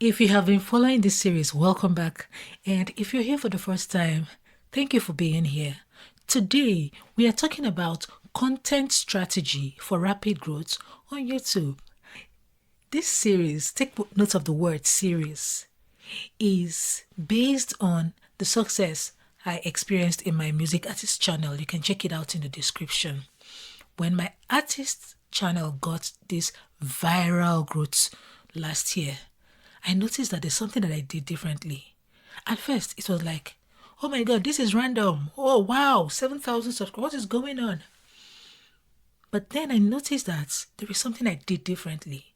If you have been following this series, welcome back. And if you're here for the first time, thank you for being here. Today, we are talking about content strategy for rapid growth on YouTube. This series, take note of the word series, is based on the success I experienced in my music artist channel. You can check it out in the description. When my artist channel got this viral growth last year, I noticed that there's something that I did differently. At first, it was like, oh my God, this is random. Oh wow, 7,000 subscribers. What is going on? But then I noticed that there is something I did differently.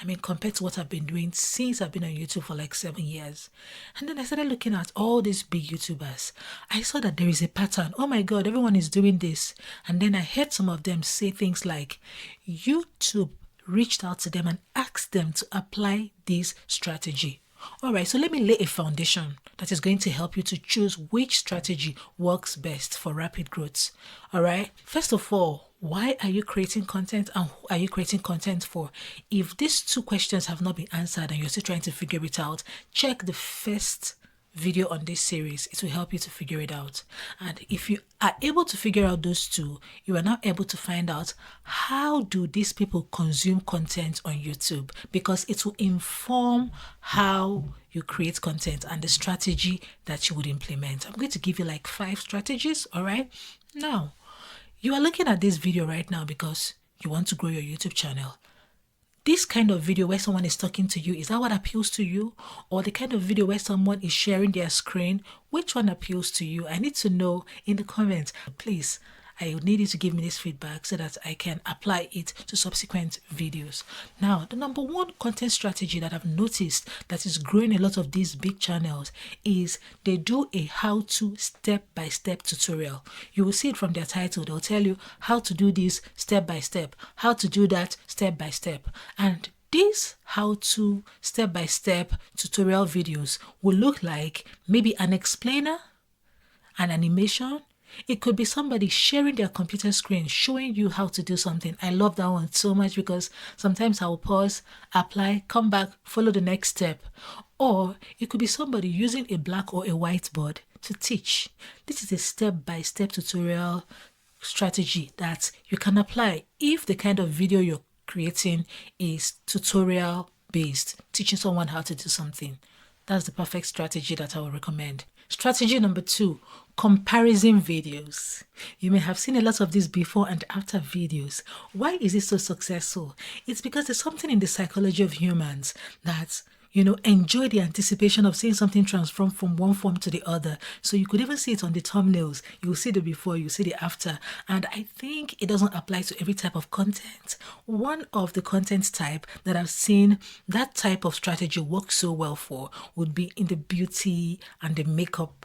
I mean, compared to what I've been doing since I've been on YouTube for like 7 years. And then I started looking at all these big YouTubers. I saw that there is a pattern. Oh my God, everyone is doing this. And then I heard some of them say things like, YouTube reached out to them and asked them to apply this strategy. All right, so let me lay a foundation that is going to help you to choose which strategy works best for rapid growth. All right, first of all, why are you creating content and who are you creating content for? If these two questions have not been answered and you're still trying to figure it out, check the first video on this series. It will help you to figure it out. And if you are able to figure out those two, you are now able to find out how do these people consume content on YouTube, because it will inform how you create content and the strategy that you would implement. I'm going to give you like 5 strategies. All right, now you are looking at this video right now because you want to grow your YouTube channel. This kind of video where someone is talking to you, is that what appeals to you? Or the kind of video where someone is sharing their screen, which one appeals to you? I need to know in the comments. Please, I need you to give me this feedback so that I can apply it to subsequent videos. Now, the number one content strategy that I've noticed that is growing a lot of these big channels is they do a how-to step-by-step tutorial. You will see it from their title. They'll tell you how to do this step-by-step, how to do that step-by-step. And these how-to step-by-step tutorial videos will look like maybe an explainer, an animation. It could be somebody sharing their computer screen, showing you how to do something. I love that one so much because sometimes I will pause, apply, come back, follow the next step. Or it could be somebody using a black or a whiteboard to teach. This is a step-by-step tutorial strategy that you can apply if the kind of video you're creating is tutorial based, teaching someone how to do something. That's the perfect strategy that I would recommend. Strategy number 2, comparison videos. You may have seen a lot of these before and after videos. Why is it so successful? It's because there's something in the psychology of humans that enjoy the anticipation of seeing something transform from one form to the other. So you could even see it on the thumbnails. You'll see the before, you see the after. And I think it doesn't apply to every type of content. One of the content type that I've seen that type of strategy work so well for would be in the beauty and the makeup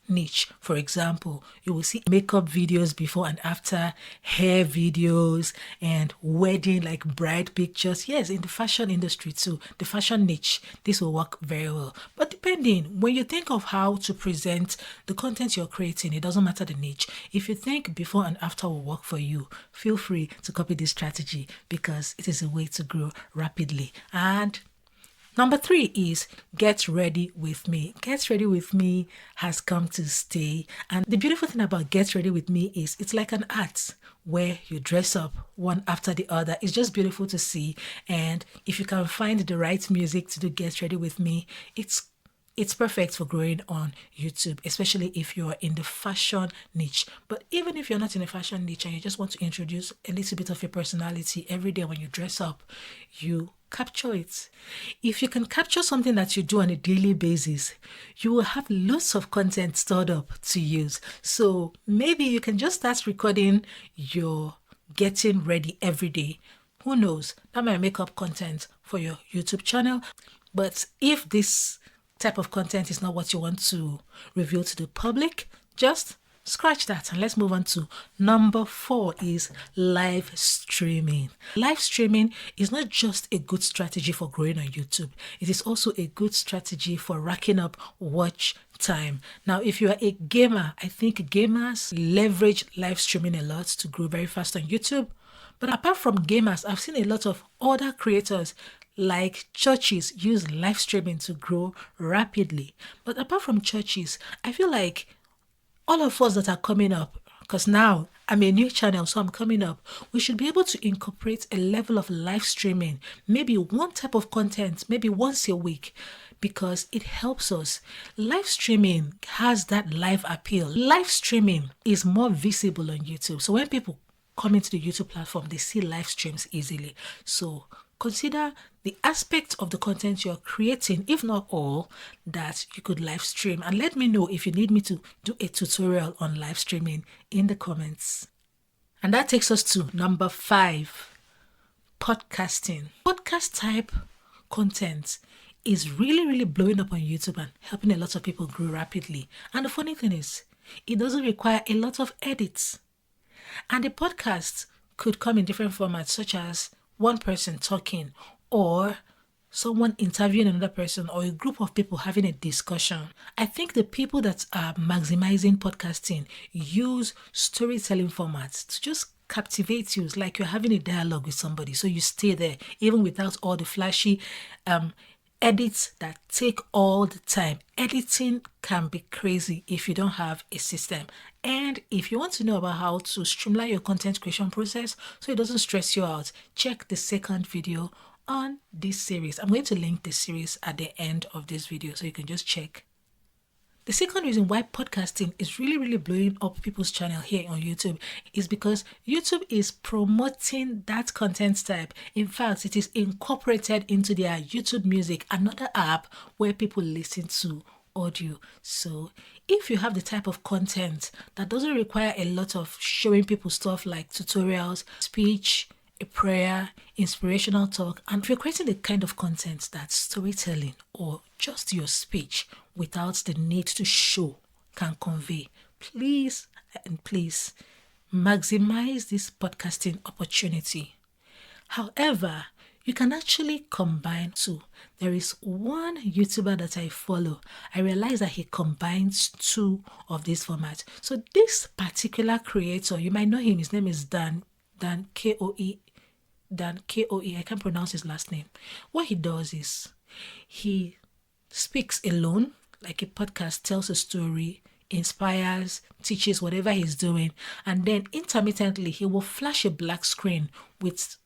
niche. For example, you will see makeup videos before and after, hair videos, and wedding, like bride pictures. Yes, in the fashion industry too, the fashion niche, this will work very well. But depending, when you think of how to present the content you're creating, it doesn't matter the niche. If you think before and after will work for you, feel free to copy this strategy because it is a way to grow rapidly. And number 3 is get ready with me. Get ready with me has come to stay. And the beautiful thing about get ready with me is it's like an art where you dress up one after the other. It's just beautiful to see. And if you can find the right music to do get ready with me, it's perfect for growing on YouTube, especially if you're in the fashion niche. But even if you're not in a fashion niche and you just want to introduce a little bit of your personality every day when you dress up, you capture it. If you can capture something that you do on a daily basis, you will have lots of content stored up to use. So maybe you can just start recording your getting ready every day. Who knows? That might make up content for your YouTube channel. But if this type of content is not what you want to reveal to the public, just scratch that and let's move on to number 4 is live streaming. Live streaming is not just a good strategy for growing on YouTube. It is also a good strategy for racking up watch time. Now, if you are a gamer, I think gamers leverage live streaming a lot to grow very fast on YouTube. But apart from gamers, I've seen a lot of other creators like churches use live streaming to grow rapidly. But apart from churches, I feel like all of us that are coming up, because now I'm a new channel, so I'm coming up, we should be able to incorporate a level of live streaming, maybe one type of content, maybe once a week, because it helps us. Live streaming has that live appeal. Live streaming is more visible on YouTube. So when people come into the YouTube platform, they see live streams easily. So consider the aspect of the content you're creating, if not all, that you could live stream. And let me know if you need me to do a tutorial on live streaming in the comments. And that takes us to number 5, podcasting. Podcast type content is really blowing up on YouTube and helping a lot of people grow rapidly. And the funny thing is, it doesn't require a lot of edits. And the podcast could come in different formats, such as one person talking, or someone interviewing another person, or a group of people having a discussion. I think the people that are maximizing podcasting use storytelling formats to just captivate you. It's like you're having a dialogue with somebody, so you stay there even without all the flashy edits that take all the time. Editing can be crazy if you don't have a system. And if you want to know about how to streamline your content creation process so it doesn't stress you out, check the second video on this series. I'm going to link the series at the end of this video so you can just check. The second reason why podcasting is really blowing up people's channel here on YouTube is because YouTube is promoting that content type. In fact, it is incorporated into their YouTube Music, another app where people listen to audio. So if you have the type of content that doesn't require a lot of showing people stuff like tutorials, speech, a prayer, inspirational talk, and if you're creating the kind of content that's storytelling or just your speech without the need to show can convey, please maximize this podcasting opportunity. However, you can actually combine two. There is one YouTuber that I follow. I realize that he combines two of these formats. So this particular creator, you might know him. His name is Dan Koe. I can't pronounce his last name. What he does is he speaks alone, like a podcast, tells a story, inspires, teaches whatever he's doing, and then intermittently he will flash a black screen with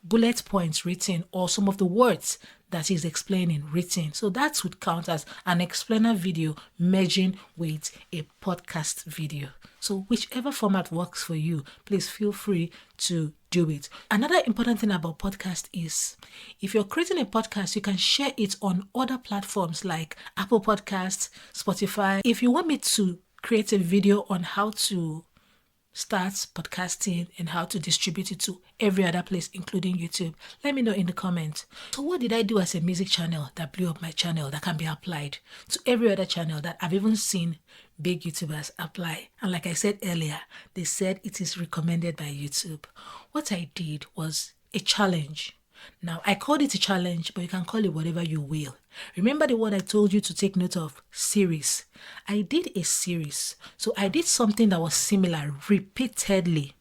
bullet points written or some of the words that he's explaining written. So that would count as an explainer video merging with a podcast video. So whichever format works for you, please feel free to do it. Another important thing about podcast is if you're creating a podcast, you can share it on other platforms like Apple Podcasts, Spotify. If you want me to create a video on how to start podcasting and how to distribute it to every other place, including YouTube, let me know in the comments. So what did I do as a music channel that blew up my channel that can be applied to every other channel that I've even seen big YouTubers apply? And like I said earlier, they said it is recommended by YouTube. What I did was a challenge. Now, I called it a challenge, but you can call it whatever you will. Remember the word I told you to take note of, series. I did a series. So I did something that was similar repeatedly.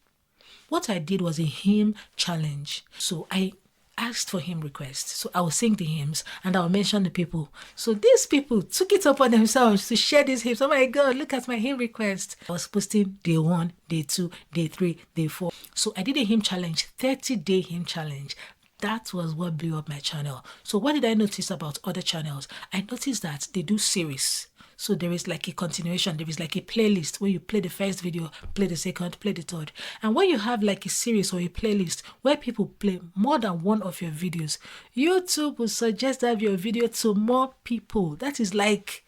What I did was a hymn challenge. So I asked for hymn requests. So I will sing the hymns and I will mention the people. So these people took it upon themselves to share these hymns. Oh my God, look at my hymn request. I was posting day 1, day 2, day 3, day 4. So I did a hymn challenge, 30-day hymn challenge. That was what blew up my channel. So what did I notice about other channels? I noticed that they do series. So there is like a continuation. There is like a playlist where you play the first video, play the second, play the third. And when you have like a series or a playlist where people play more than one of your videos, YouTube will suggest that your video to more people. That is like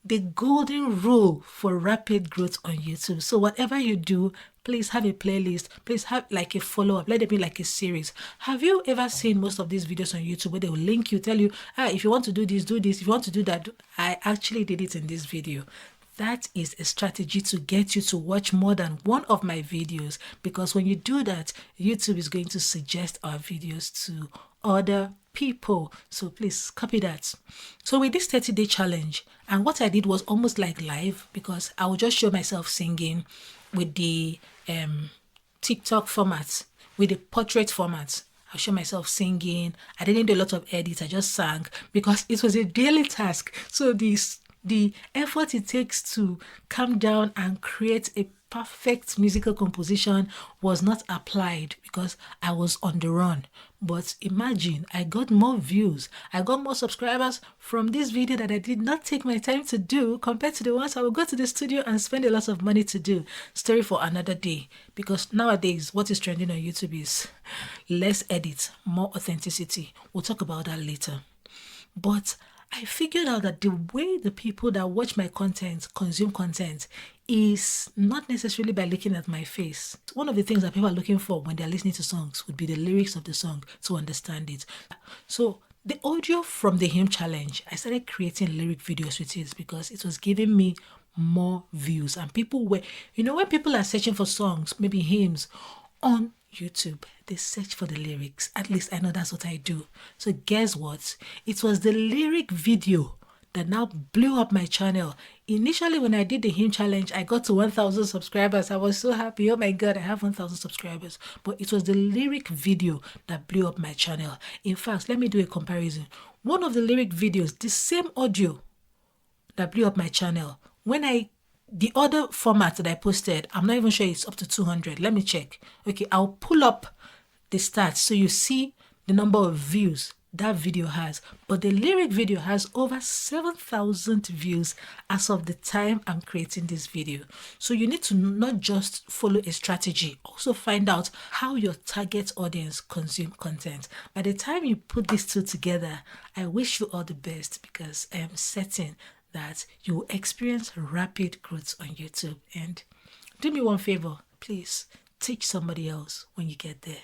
the golden rule for rapid growth on YouTube. So whatever you do, please have a playlist. Please have like a follow-up. Let it be like a series. Have you ever seen most of these videos on YouTube where they will link you, tell you, if you want to do this, do this. If you want to do that, I actually did it in this video. That is a strategy to get you to watch more than one of my videos, because when you do that, YouTube is going to suggest our videos to other people. So please copy that. So with this 30-day challenge, and what I did was almost like live, because I would just show myself singing with the TikTok format, with the portrait format. I'll show myself singing. I didn't do a lot of edits. I just sang because it was a daily task. So the effort it takes to calm down and create a perfect musical composition was not applied because I was on the run. But imagine, I got more views, I got more subscribers from this video that I did not take my time to do compared to the ones I would go to the studio and spend a lot of money to do. Story for another day. Because nowadays, what is trending on YouTube is less edits, more authenticity. We'll talk about that later. But I figured out that the way the people that watch my content consume content is not necessarily by looking at my face. One of the things that people are looking for when they're listening to songs would be the lyrics of the song to understand it. So the audio from the hymn challenge, I started creating lyric videos with it because it was giving me more views. And people were, when people are searching for songs, maybe hymns on YouTube, they search for the lyrics. At least I know that's what I do. So guess what? It was the lyric video that now blew up my channel. Initially, when I did the hymn challenge, I got to 1,000 subscribers. I was so happy. Oh my God, I have 1,000 subscribers. But it was the lyric video that blew up my channel. In fact, let me do a comparison. One of the lyric videos, the same audio that blew up my channel. The other format that I posted, I'm not even sure it's up to 200. Let me check. Okay, I'll pull up the stats so you see the number of views that video has. But the lyric video has over 7,000 views as of the time I'm creating this video. So you need to not just follow a strategy, also find out how your target audience consume content. By the time you put these two together, I wish you all the best because I am certain that you will experience rapid growth on YouTube. And do me one favor, please teach somebody else when you get there.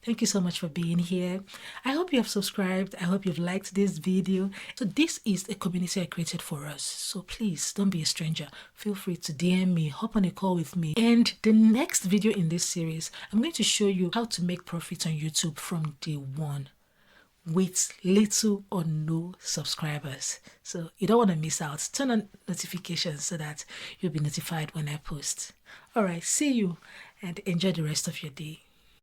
Thank you so much for being here. I hope you have subscribed. I hope you've liked this video. So this is a community I created for us. So please don't be a stranger. Feel free to DM me, hop on a call with me. And the next video in this series, I'm going to show you how to make profit on YouTube from day one with little or no subscribers. So you don't want to miss out. Turn on notifications so that you'll be notified when I post. All right, see you and enjoy the rest of your day.